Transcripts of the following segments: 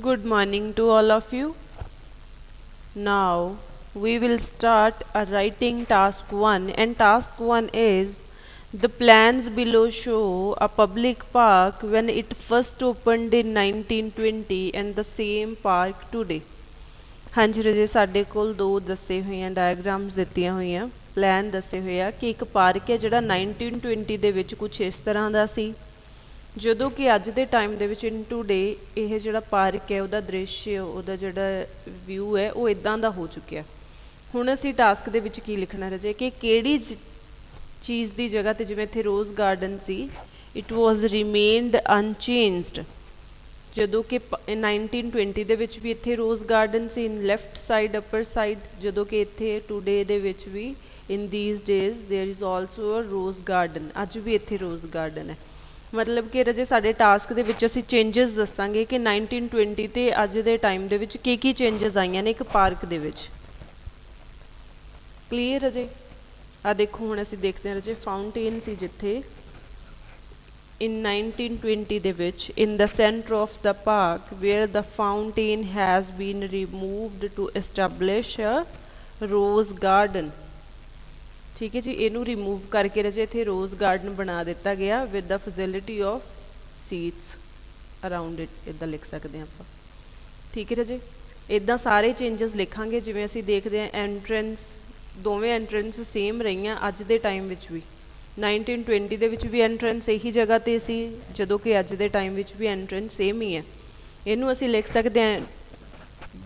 Good morning to all of you. Now we will start a writing task 1, and task 1 is the plans below show a public park when it first opened in 1920 and the same park today. ਹਾਂਜੀ ਰਜੇ ਸਾਡੇ ਕੋਲ ਦੋ ਦੱਸੇ ਹੋਏ ਆ diagrams ਦਿੱਤੀਆਂ ਹੋਈਆਂ plan ਦੱਸੇ ਹੋਏ ਆ ਕਿ ਇੱਕ ਪਾਰਕ ਹੈ ਜਿਹੜਾ 1920 ਦੇ ਵਿੱਚ ਕੁਝ ਇਸ ਤਰ੍ਹਾਂ ਦਾ ਸੀ ਜਦੋਂ ਕਿ ਅੱਜ ਦੇ ਟਾਈਮ ਦੇ ਵਿੱਚ ਇਨ ਟੂ ਡੇ ਇਹ ਜਿਹੜਾ ਪਾਰਕ ਹੈ ਉਹਦਾ ਦ੍ਰਿਸ਼ ਉਹਦਾ ਜਿਹੜਾ ਵਿਊ ਹੈ ਉਹ ਇਦਾਂ ਦਾ ਹੋ ਚੁੱਕਿਆ। ਹੁਣ ਅਸੀਂ ਟਾਸਕ ਦੇ ਵਿੱਚ ਕੀ ਲਿਖਣਾ ਰਜੇ ਕਿ ਕਿਹੜੀ ਚੀਜ਼ ਦੀ ਜਗ੍ਹਾ ਤੇ ਜਿਵੇਂ ਇੱਥੇ ਰੋਜ਼ ਗਾਰਡਨ ਸੀ ਇਟ ਵਾਜ਼ ਰਿਮੇਨਡ ਅਨਚੇਂਜਡ ਜਦੋਂ ਕਿ 1920 ਦੇ ਵਿੱਚ ਵੀ ਇੱਥੇ ਰੋਜ਼ ਗਾਰਡਨ ਸੀ in left side upper side ਜਦੋਂ ਕਿ ਇੱਥੇ ਟੂਡੇ ਦੇ ਵਿੱਚ ਵੀ in these days there is also a rose garden ਅੱਜ ਵੀ ਇੱਥੇ ਰੋਜ਼ ਗਾਰਡਨ ਹੈ। ਮਤਲਬ ਕਿ ਰਜੇ ਸਾਡੇ ਟਾਸਕ ਦੇ ਵਿੱਚ ਅਸੀਂ ਚੇਂਜਸ ਦੱਸਾਂਗੇ ਕਿ 1920 ਤੇ ਅੱਜ ਦੇ ਟਾਈਮ ਦੇ ਵਿੱਚ ਕੀ ਚੇਂਜਸ ਆਈਆਂ ਨੇ ਇੱਕ ਪਾਰਕ ਦੇ ਵਿੱਚ। ਕਲੀਅਰ ਰਜੇ? ਆ ਦੇਖੋ ਹੁਣ ਅਸੀਂ ਦੇਖਦੇ ਹਾਂ ਰਜੇ ਫਾਊਂਟੇਨ ਸੀ ਜਿੱਥੇ in 1920 ਦੇ ਵਿੱਚ in the center of the park where the fountain has been removed to establish a rose garden। ठीक है जी ਇਹਨੂੰ ਰਿਮੂਵ ਕਰਕੇ ਰਜੇ ਇੱਥੇ ਰੋਜ਼ ਗਾਰਡਨ ਬਣਾ ਦਿੱਤਾ ਗਿਆ with the facility of seats around it ਇੱਦਾਂ ਲਿਖ ਸਕਦੇ ਹਾਂ ਆਪਾਂ। ਠੀਕ ਹੈ ਰਜੇ ਇੱਦਾਂ ਸਾਰੇ ਚੇਂਜਸ ਲਿਖਾਂਗੇ ਜਿਵੇਂ ਅਸੀਂ ਦੇਖਦੇ ਹਾਂ ਐਂਟਰੈਂਸ ਦੋਵੇਂ ਐਂਟਰੈਂਸ ਸੇਮ ਰਹੀਆਂ ਅੱਜ ਦੇ ਟਾਈਮ ਵਿੱਚ ਵੀ 1920 ਦੇ ਵਿੱਚ ਵੀ ਐਂਟਰੈਂਸ ਇਹੀ ਜਗ੍ਹਾ 'ਤੇ ਸੀ ਜਦੋਂ ਕਿ ਅੱਜ ਦੇ ਟਾਈਮ ਵਿੱਚ ਵੀ ਐਂਟਰੈਂਸ ਸੇਮ ਹੀ ਹੈ। ਇਹਨੂੰ ਅਸੀਂ ਲਿਖ ਸਕਦੇ ਹਾਂ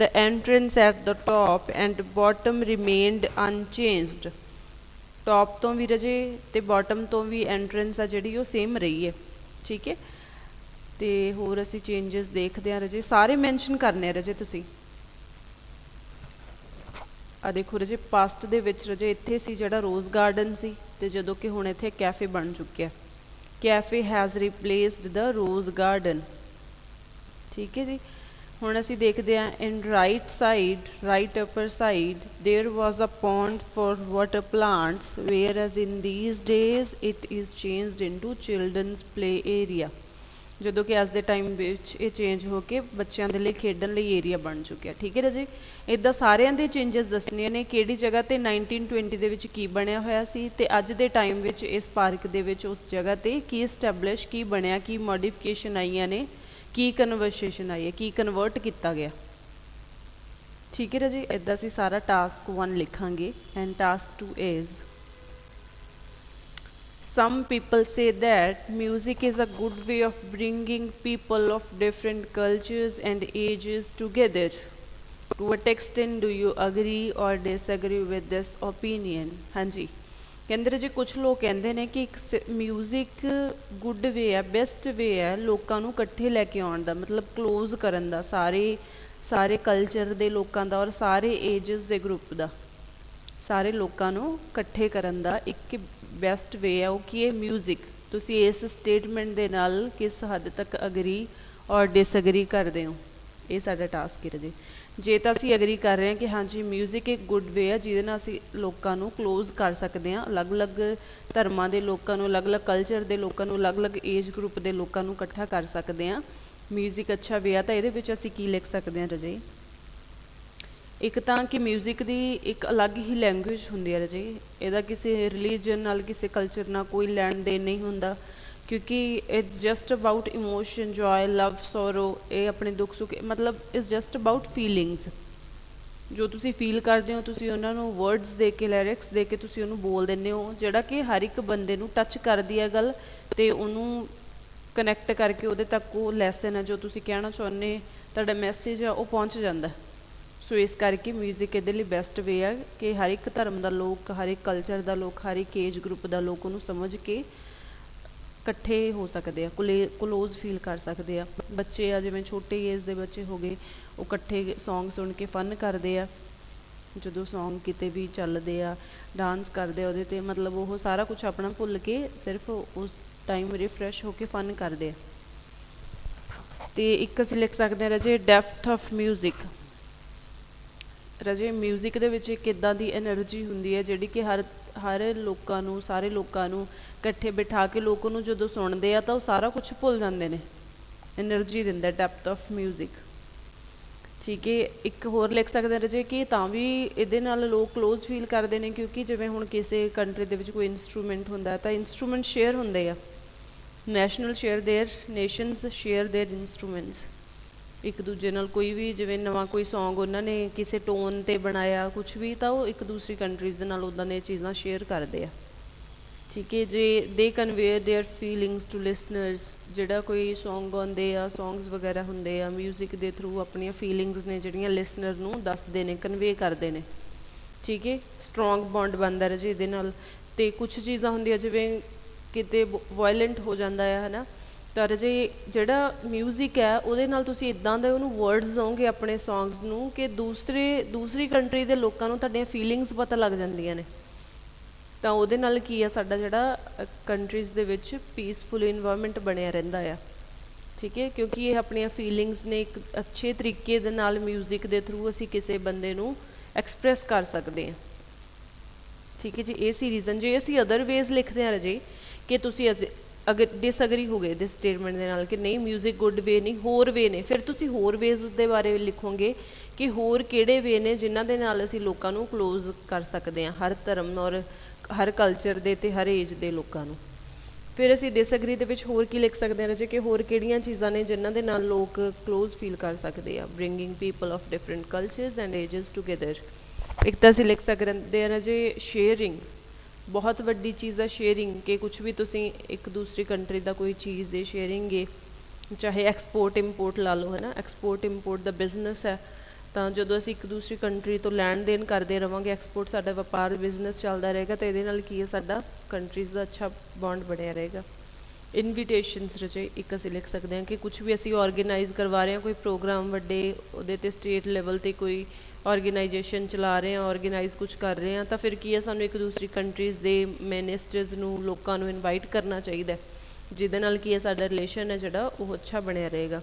the entrance at the top and bottom remained unchanged। Top ਤੋਂ ਵੀ ਰਜੇ ਅਤੇ ਬਾਟਮ ਤੋਂ ਵੀ ਐਂਟਰੈਂਸ ਆ ਜਿਹੜੀ ਉਹ ਸੇਮ ਰਹੀ ਹੈ। ਠੀਕ ਹੈ ਅਤੇ ਹੋਰ ਅਸੀਂ ਚੇਂਜਸ ਦੇਖਦੇ ਹਾਂ ਰਜੇ ਸਾਰੇ ਮੈਂਸ਼ਨ ਕਰਨੇ ਆ ਰਜੇ ਤੁਸੀਂ। ਆ ਦੇਖੋ ਰਜੇ ਪਾਸਟ ਦੇ ਵਿੱਚ ਰਜੇ ਇੱਥੇ ਸੀ ਜਿਹੜਾ ਰੋਜ਼ ਗਾਰਡਨ ਸੀ ਅਤੇ ਜਦੋਂ ਕਿ ਹੁਣ ਇੱਥੇ ਕੈਫੇ ਬਣ ਚੁੱਕਿਆ cafe has replaced the rose garden. ਠੀਕ ਹੈ ਜੀ ਹੁਣ ਅਸੀਂ ਦੇਖਦੇ ਹਾਂ in right side right upper side there was a pond for water plants whereas in these days it is changed into children's play area ਜਦੋਂ ਕਿ ਅੱਜ ਦੇ ਟਾਈਮ ਵਿੱਚ ਇਹ ਚੇਂਜ ਹੋ ਕੇ ਬੱਚਿਆਂ ਦੇ ਲਈ ਖੇਡਣ ਲਈ ਏਰੀਆ ਬਣ ਚੁੱਕਿਆ। ਠੀਕ ਹੈ ਰਾਜੇ ਇੱਦਾਂ ਸਾਰਿਆਂ ਦੇ ਚੇਂਜਸ ਦੱਸਣੇ ਨੇ ਕਿਹੜੀ ਜਗ੍ਹਾ 'ਤੇ 1920 ਦੇ ਵਿੱਚ ਕੀ ਬਣਿਆ ਹੋਇਆ ਸੀ ਅਤੇ ਅੱਜ ਦੇ ਟਾਈਮ ਵਿੱਚ ਇਸ ਪਾਰਕ ਦੇ ਵਿੱਚ ਉਸ ਜਗ੍ਹਾ 'ਤੇ ਕੀ ਇਸਟੈਬਲਿਸ਼ ਕੀ ਬਣਿਆ ਕੀ ਮੋਡੀਫਿਕੇਸ਼ਨ ਆਈਆਂ ਨੇ ਕੀ ਕਨਵਰਸੇਸ਼ਨ ਆਈ ਹੈ ਕੀ ਕਨਵਰਟ ਕੀਤਾ ਗਿਆ। ਠੀਕ ਹੈ ਰਾਜੇ ਇੱਦਾਂ ਅਸੀਂ ਸਾਰਾ ਟਾਸਕ 1 ਲਿਖਾਂਗੇ and task 2 is some people say that music is a good way of bringing people of different cultures and ages together। To what extent do you agree or disagree with this opinion? हाँ जी ਕਹਿੰਦੇ ਰਾਜੇ ਕੁਛ ਲੋਕ ਕਹਿੰਦੇ ਨੇ ਕਿ ਇੱਕ music good ਵੇ ਹੈ ਬੈਸਟ ਵੇ ਹੈ ਲੋਕਾਂ ਨੂੰ ਇਕੱਠੇ ਲੈ ਕੇ ਆਉਣ ਦਾ ਮਤਲਬ ਕਲੋਜ਼ ਕਰਨ ਦਾ ਸਾਰੇ ਕਲਚਰ ਦੇ ਲੋਕਾਂ ਦਾ ਔਰ ਸਾਰੇ ਏਜਸ ਦੇ ਗਰੁੱਪ ਦਾ ਸਾਰੇ ਲੋਕਾਂ ਨੂੰ ਇਕੱਠੇ ਕਰਨ ਦਾ ਇੱਕ ਬੈਸਟ ਵੇ ਹੈ ਉਹ ਕੀ ਹੈ ਮਿਊਜ਼ਿਕ। ਤੁਸੀਂ ਇਸ ਸਟੇਟਮੈਂਟ ਦੇ ਨਾਲ ਕਿਸ ਹੱਦ ਤੱਕ ਅਗਰੀ ਔਰ ਡਿਸਅਗਰੀ ਕਰਦੇ ਹੋ ਇਹ ਸਾਡਾ ਟਾਸਕ ਹੈ ਰਾਜੇ। ਜੇ ਤਾਂ ਅਸੀਂ ਅਗਰੀ ਕਰ ਰਹੇ ਹਾਂ ਕਿ ਹਾਂਜੀ ਮਿਊਜ਼ਿਕ ਇੱਕ ਗੁੱਡ ਵੇ ਹੈ ਜਿਹਦੇ ਨਾਲ ਅਸੀਂ ਲੋਕਾਂ ਨੂੰ ਕਲੋਜ਼ ਕਰ ਸਕਦੇ ਹਾਂ ਅਲੱਗ-ਅਲੱਗ ਧਰਮਾਂ ਦੇ ਲੋਕਾਂ ਨੂੰ ਅਲੱਗ-ਅਲੱਗ ਕਲਚਰ ਦੇ ਲੋਕਾਂ ਨੂੰ ਅਲੱਗ-ਅਲੱਗ ਏਜ ਗਰੁੱਪ ਦੇ ਲੋਕਾਂ ਨੂੰ ਇਕੱਠਾ ਕਰ ਸਕਦੇ ਹਾਂ ਮਿਊਜ਼ਿਕ ਅੱਛਾ ਵੇ ਆ ਤਾਂ ਇਹਦੇ ਵਿੱਚ ਅਸੀਂ ਕੀ ਲਿਖ ਸਕਦੇ ਹਾਂ ਰਾਜੇ। ਇੱਕ ਤਾਂ ਕਿ ਮਿਊਜ਼ਿਕ ਦੀ ਇੱਕ ਅਲੱਗ ਹੀ ਲੈਂਗੁਏਜ ਹੁੰਦੀ ਹੈ ਰਾਜੇ ਇਹਦਾ ਕਿਸੇ ਰਿਲੀਜਨ ਨਾਲ ਕਿਸੇ ਕਲਚਰ ਨਾਲ ਕੋਈ ਲੈਣ ਦੇਣ ਨਹੀਂ ਹੁੰਦਾ ਕਿਉਂਕਿ it's just about emotion joy love sorrow ਇਹ ਆਪਣੇ ਦੁੱਖ ਸੁੱਖ ਮਤਲਬ ਇਟਸ ਜਸਟ ਅਬਾਊਟ ਫੀਲਿੰਗਸ ਜੋ ਤੁਸੀਂ ਫੀਲ ਕਰਦੇ ਹੋ ਤੁਸੀਂ ਉਹਨਾਂ ਨੂੰ ਵਰਡਸ ਦੇ ਕੇ ਲਿਰਿਕਸ ਦੇ ਕੇ ਤੁਸੀਂ ਉਹਨੂੰ ਬੋਲ ਦਿੰਦੇ ਹੋ ਜਿਹੜਾ ਕਿ ਹਰ ਇੱਕ ਬੰਦੇ ਨੂੰ ਟੱਚ ਕਰਦੀ ਹੈ ਗੱਲ ਅਤੇ ਉਹਨੂੰ ਕਨੈਕਟ ਕਰਕੇ ਉਹਦੇ ਤੱਕ ਉਹ ਲੈਸਨ ਹੈ ਜੋ ਤੁਸੀਂ ਕਹਿਣਾ ਚਾਹੁੰਦੇ ਤੁਹਾਡਾ ਮੈਸੇਜ ਆ ਉਹ ਪਹੁੰਚ ਜਾਂਦਾ। ਸੋ ਇਸ ਕਰਕੇ ਮਿਊਜ਼ਿਕ ਇਹਦੇ ਲਈ ਬੈਸਟ ਵੇ ਹੈ ਕਿ ਹਰ ਇੱਕ ਧਰਮ ਦਾ ਲੋਕ ਹਰ ਇੱਕ ਕਲਚਰ ਦਾ ਲੋਕ ਹਰ ਇੱਕ ਏਜ ਗਰੁੱਪ ਦਾ ਲੋਕ ਉਹਨੂੰ ਸਮਝ ਕੇ ਇਕੱਠੇ ਹੋ ਸਕਦੇ ਆ ਕਲੋਜ਼ ਫੀਲ ਕਰ ਸਕਦੇ ਆ। ਬੱਚੇ ਆ ਜਿਵੇਂ ਛੋਟੇ ਏਜ ਦੇ ਬੱਚੇ ਹੋ ਗਏ ਉਹ ਇਕੱਠੇ ਸੌਂਗ ਸੁਣ ਕੇ ਫਨ ਕਰਦੇ ਆ ਜਦੋਂ ਸੌਂਗ ਕਿਤੇ ਵੀ ਚੱਲਦੇ ਆ ਡਾਂਸ ਕਰਦੇ ਆ ਉਹਦੇ 'ਤੇ ਮਤਲਬ ਉਹ ਸਾਰਾ ਕੁਛ ਆਪਣਾ ਭੁੱਲ ਕੇ ਸਿਰਫ ਉਸ ਟਾਈਮ ਰਿਫਰੈਸ਼ ਹੋ ਕੇ ਫਨ ਕਰਦੇ ਆ। ਅਤੇ ਇੱਕ ਅਸੀਂ ਲਿਖ ਸਕਦੇ ਹਾਂ ਰਾਜੇ ਡੈਫਥ ਆਫ ਮਿਊਜ਼ਿਕ ਰਾਜੇ ਮਿਊਜ਼ਿਕ ਦੇ ਵਿੱਚ ਇੱਕ ਇੱਦਾਂ ਦੀ ਐਨਰਜੀ ਹੁੰਦੀ ਹੈ ਜਿਹੜੀ ਕਿ ਹਰ ਲੋਕਾਂ ਨੂੰ ਸਾਰੇ ਲੋਕਾਂ ਨੂੰ ਇਕੱਠੇ ਬਿਠਾ ਕੇ ਲੋਕ ਉਹਨੂੰ ਜਦੋਂ ਸੁਣਦੇ ਆ ਤਾਂ ਉਹ ਸਾਰਾ ਕੁਛ ਭੁੱਲ ਜਾਂਦੇ ਨੇ एनर्जी दिंदा डेप्थ ऑफ म्यूजिक ਠੀਕ ਹੈ। ਇੱਕ ਹੋਰ ਲਿਖ ਸਕਦੇ ਰਜੇ ਕਿ ਤਾਂ ਵੀ ਇਹਦੇ ਨਾਲ ਲੋਕ ਕਲੋਜ਼ ਫੀਲ ਕਰਦੇ ਨੇ, ਕਿਉਂਕਿ ਜਿਵੇਂ ਹੁਣ ਕਿਸੇ ਕੰਟਰੀ ਦੇ ਵਿੱਚ ਕੋਈ ਇੰਸਟਰੂਮੈਂਟ ਹੁੰਦਾ ਤਾਂ ਇੰਸਟਰੂਮੈਂਟ ਸ਼ੇਅਰ ਹੁੰਦੇ ਆ, national share there nations share there instruments. ਇੱਕ ਦੂਜੇ ਨਾਲ ਕੋਈ ਵੀ ਜਿਵੇਂ ਨਵਾਂ ਕੋਈ ਸੌਂਗ ਉਹਨਾਂ ਨੇ ਕਿਸੇ ਟੋਨ 'ਤੇ ਬਣਾਇਆ ਕੁਛ ਵੀ, ਤਾਂ ਉਹ ਇੱਕ ਦੂਸਰੀ ਕੰਟਰੀਜ਼ ਦੇ ਨਾਲ ਉੱਦਾਂ ਦੀਆਂ ਚੀਜ਼ਾਂ ਸ਼ੇਅਰ ਕਰਦੇ ਆ। ਠੀਕ ਹੈ। ਜੇ ਦੇ conveyor their feelings to listeners, ਜਿਹੜਾ ਕੋਈ ਸੌਂਗ ਗਾਉਂਦੇ ਆ, ਸੌਂਗਸ ਵਗੈਰਾ ਹੁੰਦੇ ਆ, ਮਿਊਜ਼ਿਕ ਦੇ ਥਰੂ ਆਪਣੀਆਂ ਫੀਲਿੰਗਸ ਨੇ ਜਿਹੜੀਆਂ ਲਿਸਨਰ ਨੂੰ ਦੱਸਦੇ ਨੇ, ਕਨਵੇ ਕਰਦੇ ਨੇ। ਠੀਕ ਹੈ। ਸਟਰੋਂਗ ਬੌਂਡ ਬਣਦਾ ਰਹੇ ਇਹਦੇ ਨਾਲ। ਅਤੇ ਕੁਛ ਚੀਜ਼ਾਂ ਹੁੰਦੀਆਂ ਜਿਵੇਂ ਕਿਤੇ ਵਾਇਲੈਂਟ ਹੋ ਜਾਂਦਾ ਆ, ਹੈ ਨਾ, ਤਾਂ ਰਜੇ ਜਿਹੜਾ ਮਿਊਜ਼ਿਕ ਹੈ ਉਹਦੇ ਨਾਲ ਤੁਸੀਂ ਇੱਦਾਂ ਦੇ ਉਹਨੂੰ ਵਰਡਸ ਦਿਓਗੇ ਆਪਣੇ ਸੌਂਗਸ ਨੂੰ ਕਿ ਦੂਸਰੀ ਕੰਟਰੀ ਦੇ ਲੋਕਾਂ ਨੂੰ ਤੁਹਾਡੀਆਂ ਫੀਲਿੰਗਸ ਪਤਾ ਲੱਗ ਜਾਂਦੀਆਂ ਨੇ। ਤਾਂ ਉਹਦੇ ਨਾਲ ਕੀ ਆ, ਸਾਡਾ ਜਿਹੜਾ ਕੰਟਰੀਜ਼ ਦੇ ਵਿੱਚ ਪੀਸਫੁਲ ਇਨਵਾਇਰਮੈਂਟ ਬਣਿਆ ਰਹਿੰਦਾ ਆ। ਠੀਕ ਹੈ। ਕਿਉਂਕਿ ਇਹ ਆਪਣੀਆਂ ਫੀਲਿੰਗਸ ਨੇ ਇੱਕ ਅੱਛੇ ਤਰੀਕੇ ਦੇ ਨਾਲ ਮਿਊਜ਼ਿਕ ਦੇ ਥਰੂ ਅਸੀਂ ਕਿਸੇ ਬੰਦੇ ਨੂੰ ਐਕਸਪ੍ਰੈਸ ਕਰ ਸਕਦੇ ਹਾਂ। ਠੀਕ ਹੈ ਜੀ। ਇਹ ਸੀ ਰੀਜ਼ਨ। ਜੇ ਅਸੀਂ ਅਦਰਵੇਜ਼ ਲਿਖਦੇ ਹਾਂ ਰਜੇ ਕਿ ਤੁਸੀਂ ਅਗਰ ਡਿਸਅਗਰੀ ਹੋ ਗਏ ਇਸ ਸਟੇਟਮੈਂਟ ਦੇ ਨਾਲ ਕਿ ਨਹੀਂ ਮਿਊਜ਼ਿਕ ਗੁੱਡ ਵੇ ਨਹੀਂ, ਹੋਰ ਵੇ ਨੇ, ਫਿਰ ਤੁਸੀਂ ਹੋਰ ਵੇਜ਼ ਦੇ ਬਾਰੇ ਲਿਖੋਗੇ ਕਿ ਹੋਰ ਕਿਹੜੇ ਵੇ ਨੇ ਜਿਨ੍ਹਾਂ ਦੇ ਨਾਲ ਅਸੀਂ ਲੋਕਾਂ ਨੂੰ ਕਲੋਜ਼ ਕਰ ਸਕਦੇ ਹਾਂ, ਹਰ ਧਰਮ ਔਰ ਹਰ ਕਲਚਰ ਦੇ ਅਤੇ ਹਰ ਏਜ ਦੇ ਲੋਕਾਂ ਨੂੰ। ਫਿਰ ਅਸੀਂ ਡਿਸਅਗਰੀ ਦੇ ਵਿੱਚ ਹੋਰ ਕੀ ਲਿਖ ਸਕਦੇ ਹਾਂ ਰਾਜੇ ਕਿ ਹੋਰ ਕਿਹੜੀਆਂ ਚੀਜ਼ਾਂ ਨੇ ਜਿਨ੍ਹਾਂ ਦੇ ਨਾਲ ਲੋਕ ਕਲੋਜ਼ ਫੀਲ ਕਰ ਸਕਦੇ ਆ। Bringing people of different cultures and ages together. ਇੱਕ ਤਾਂ ਅਸੀਂ ਲਿਖ ਸਕਦੇ ਹਾਂ ਰਾਜੇ ਸ਼ੇਅਰਿੰਗ, ਬਹੁਤ ਵੱਡੀ ਚੀਜ਼ ਹੈ ਸ਼ੇਅਰਿੰਗ, ਕਿ ਕੁਛ ਵੀ ਤੁਸੀਂ ਇੱਕ ਦੂਸਰੀ ਕੰਟਰੀ ਦਾ ਕੋਈ ਚੀਜ਼ ਦੇ ਸ਼ੇਅਰਿੰਗ ਹੈ, ਚਾਹੇ ਐਕਸਪੋਰਟ ਇੰਪੋਰਟ ਲਾ ਲਓ, ਹੈ ਨਾ, ਐਕਸਪੋਰਟ ਇੰਪੋਰਟ ਦਾ ਬਿਜ਼ਨਸ ਹੈ। ਤਾਂ ਜਦੋਂ ਅਸੀਂ ਇੱਕ ਦੂਸਰੀ ਕੰਟਰੀ ਤੋਂ ਲੈਣ ਦੇਣ ਕਰਦੇ ਰਹਾਂਗੇ, ਐਕਸਪੋਰਟ ਸਾਡਾ ਵਪਾਰ ਬਿਜ਼ਨਸ ਚੱਲਦਾ ਰਹੇਗਾ, ਤਾਂ ਇਹਦੇ ਨਾਲ ਕੀ ਹੈ ਸਾਡਾ ਕੰਟਰੀਜ਼ ਦਾ ਅੱਛਾ ਬੌਂਡ ਬਣਿਆ ਰਹੇਗਾ। ਇਨਵੀਟੇਸ਼ਨਸ ਰਚੇ ਇੱਕ ਅਸੀਂ ਲਿਖ ਸਕਦੇ ਹਾਂ ਕਿ ਕੁਛ ਵੀ ਅਸੀਂ ਔਰਗੇਨਾਈਜ਼ ਕਰਵਾ ਰਹੇ ਹਾਂ, ਕੋਈ ਪ੍ਰੋਗਰਾਮ ਵੱਡੇ ਉਹਦੇ 'ਤੇ ਸਟੇਟ ਲੈਵਲ 'ਤੇ ਕੋਈ ਔਰਗੇਨਾਈਜੇਸ਼ਨ ਚਲਾ ਰਹੇ ਹਾਂ, ਔਰਗੇਨਾਈਜ਼ ਕੁਛ ਕਰ ਰਹੇ ਹਾਂ, ਤਾਂ ਫਿਰ ਕੀ ਹੈ ਸਾਨੂੰ ਇੱਕ ਦੂਸਰੀ ਕੰਟਰੀਜ਼ ਦੇ ਮਿਨਿਸਟਰਸ ਨੂੰ, ਲੋਕਾਂ ਨੂੰ ਇਨਵਾਈਟ ਕਰਨਾ ਚਾਹੀਦਾ, ਜਿਹਦੇ ਨਾਲ ਕੀ ਹੈ ਸਾਡਾ ਰਿਲੇਸ਼ਨ ਹੈ ਜਿਹੜਾ ਉਹ ਅੱਛਾ ਬਣਿਆ ਰਹੇਗਾ।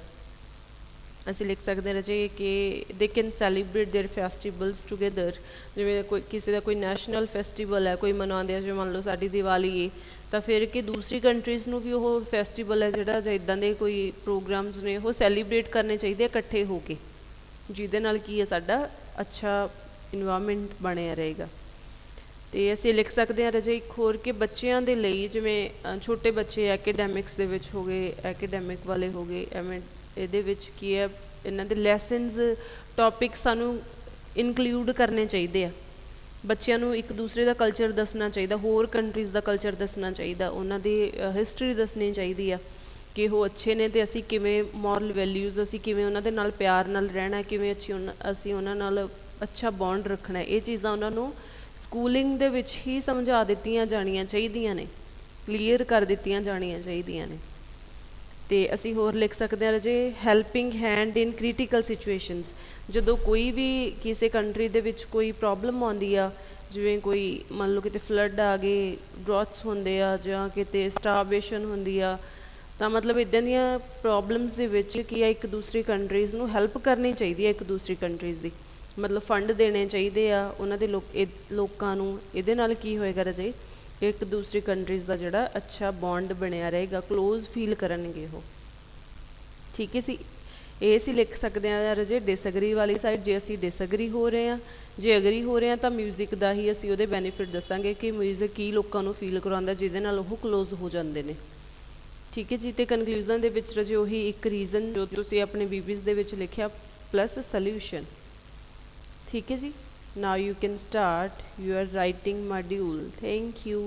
ਅਸੀਂ ਲਿਖ ਸਕਦੇ ਹਾਂ ਰਾਜੇ ਕਿ they can celebrate there festivals together. ਜਿਵੇਂ ਕੋਈ ਕਿਸੇ ਦਾ ਕੋਈ ਨੈਸ਼ਨਲ ਫੈਸਟੀਵਲ ਹੈ, ਕੋਈ ਮਨਾਉਂਦੇ ਆ, ਜਿਵੇਂ ਮੰਨ ਲਓ ਸਾਡੀ ਦੀਵਾਲੀ ਹੈ, ਤਾਂ ਫਿਰ ਕਿ ਦੂਸਰੀ ਕੰਟਰੀਜ਼ ਨੂੰ ਵੀ ਉਹ ਫੈਸਟੀਵਲ ਹੈ ਜਿਹੜਾ ਜਾਂ ਇੱਦਾਂ ਦੇ ਕੋਈ ਪ੍ਰੋਗਰਾਮਸ ਨੇ ਉਹ ਸੈਲੀਬ੍ਰੇਟ ਕਰਨੇ ਚਾਹੀਦੇ ਆ ਇਕੱਠੇ ਹੋ ਕੇ, ਜਿਹਦੇ ਨਾਲ ਕੀ ਹੈ ਸਾਡਾ ਅੱਛਾ ਇਨਵਾਇਰਮੈਂਟ ਬਣਿਆ ਰਹੇਗਾ। ਅਤੇ ਅਸੀਂ ਲਿਖ ਸਕਦੇ ਹਾਂ ਰਾਜੇ ਇੱਕ ਹੋਰ ਕਿ ਬੱਚਿਆਂ ਦੇ ਲਈ, ਜਿਵੇਂ ਛੋਟੇ ਬੱਚੇ ਐਕੈਡੈਮਿਕਸ ਦੇ ਵਿੱਚ ਹੋ ਗਏ, ਐਕੈਡੈਮਿਕ ਵਾਲੇ ਹੋ ਗਏ, ਐਵੇਂ ਇਹਦੇ ਵਿੱਚ ਕੀ ਹੈ ਇਹਨਾਂ ਦੇ ਲੈਸਨਸ ਟੋਪਿਕ ਸਾਨੂੰ ਇਨਕਲੂਡ ਕਰਨੇ ਚਾਹੀਦੇ ਆ। ਬੱਚਿਆਂ ਨੂੰ ਇੱਕ ਦੂਸਰੇ ਦਾ ਕਲਚਰ ਦੱਸਣਾ ਚਾਹੀਦਾ, ਹੋਰ ਕੰਟਰੀਜ਼ ਦਾ ਕਲਚਰ ਦੱਸਣਾ ਚਾਹੀਦਾ, ਉਹਨਾਂ ਦੀ ਹਿਸਟਰੀ ਦੱਸਣੀ ਚਾਹੀਦੀ ਆ ਕਿ ਉਹ ਅੱਛੇ ਨੇ ਅਤੇ ਅਸੀਂ ਕਿਵੇਂ ਮੋਰਲ ਵੈਲਿਊਜ਼, ਅਸੀਂ ਕਿਵੇਂ ਉਹਨਾਂ ਦੇ ਨਾਲ ਪਿਆਰ ਨਾਲ ਰਹਿਣਾ, ਕਿਵੇਂ ਅਸੀਂ ਉਹਨਾਂ ਨਾਲ ਅੱਛਾ ਬੌਂਡ ਰੱਖਣਾ। ਇਹ ਚੀਜ਼ਾਂ ਉਹਨਾਂ ਨੂੰ ਸਕੂਲਿੰਗ ਦੇ ਵਿੱਚ ਹੀ ਸਮਝਾ ਦਿੱਤੀਆਂ ਜਾਣੀਆਂ ਚਾਹੀਦੀਆਂ ਨੇ, ਕਲੀਅਰ ਕਰ ਦਿੱਤੀਆਂ ਜਾਣੀਆਂ ਚਾਹੀਦੀਆਂ ਨੇ। ਅਤੇ ਅਸੀਂ ਹੋਰ ਲਿਖ ਸਕਦੇ ਹਾਂ ਰਾਜੇ ਹੈਲਪਿੰਗ ਹੈਂਡ ਇਨ ਕ੍ਰਿਟੀਕਲ ਸਿਚੁਏਸ਼ਨਸ। ਜਦੋਂ ਕੋਈ ਵੀ ਕਿਸੇ ਕੰਟਰੀ ਦੇ ਵਿੱਚ ਕੋਈ ਪ੍ਰੋਬਲਮ ਆਉਂਦੀ ਆ, ਜਿਵੇਂ ਕੋਈ ਮੰਨ ਲਓ ਕਿਤੇ ਫਲੱਡ ਆ ਗਏ, ਡਰੌਟਸ ਹੁੰਦੇ ਆ, ਜਾਂ ਕਿਤੇ ਸਟਾਰਵੇਸ਼ਨ ਹੁੰਦੀ ਆ, ਤਾਂ ਮਤਲਬ ਇੱਦਾਂ ਦੀਆਂ ਪ੍ਰੋਬਲਮਸ ਦੇ ਵਿੱਚ ਕੀ ਆ ਇੱਕ ਦੂਸਰੀ ਕੰਟਰੀਜ਼ ਨੂੰ ਹੈਲਪ ਕਰਨੀ ਚਾਹੀਦੀ ਹੈ, ਇੱਕ ਦੂਸਰੀ ਕੰਟਰੀਜ਼ ਦੀ ਮਤਲਬ ਫੰਡ ਦੇਣੇ ਚਾਹੀਦੇ ਆ ਉਹਨਾਂ ਦੇ ਲੋਕਾਂ ਨੂੰ। ਇਹਦੇ ਨਾਲ ਕੀ ਹੋਏਗਾ ਰਾਜੇ ਇੱਕ ਦੂਸਰੀ ਕੰਟਰੀਜ਼ ਦਾ ਜਿਹੜਾ ਅੱਛਾ ਬੌਂਡ ਬਣਿਆ ਰਹੇਗਾ, ਕਲੋਜ਼ ਫੀਲ ਕਰਨਗੇ ਉਹ। ਠੀਕ ਹੈ ਸੀ। ਇਹ ਅਸੀਂ ਲਿਖ ਸਕਦੇ ਹਾਂ ਰਾਜੇ ਡਿਸਅਗਰੀ ਵਾਲੀ ਸਾਈਡ, ਜੇ ਅਸੀਂ ਡਿਸਅਗਰੀ ਹੋ ਰਹੇ ਹਾਂ। ਜੇ ਅਗਰੀ ਹੋ ਰਹੇ ਹਾਂ ਤਾਂ ਮਿਊਜ਼ਿਕ ਦਾ ਹੀ ਅਸੀਂ ਉਹਦੇ ਬੈਨੀਫਿਟ ਦੱਸਾਂਗੇ ਕਿ ਮਿਊਜ਼ਿਕ ਕੀ ਲੋਕਾਂ ਨੂੰ ਫੀਲ ਕਰਵਾਉਂਦਾ, ਜਿਹਦੇ ਨਾਲ ਉਹ ਕਲੋਜ਼ ਹੋ ਜਾਂਦੇ ਨੇ। ਠੀਕ ਹੈ ਜੀ। ਅਤੇ ਕਨਕਲੂਜ਼ਨ ਦੇ ਵਿੱਚ ਰਾਜੇ ਉਹੀ ਇੱਕ ਰੀਜ਼ਨ ਜੋ ਤੁਸੀਂ ਆਪਣੇ ਬੀਬੀਜ਼ ਦੇ ਵਿੱਚ ਲਿਖਿਆ ਪਲੱਸ ਸਲਿਊਸ਼ਨ। ਠੀਕ ਹੈ ਜੀ। Now you can start your writing module. Thank you.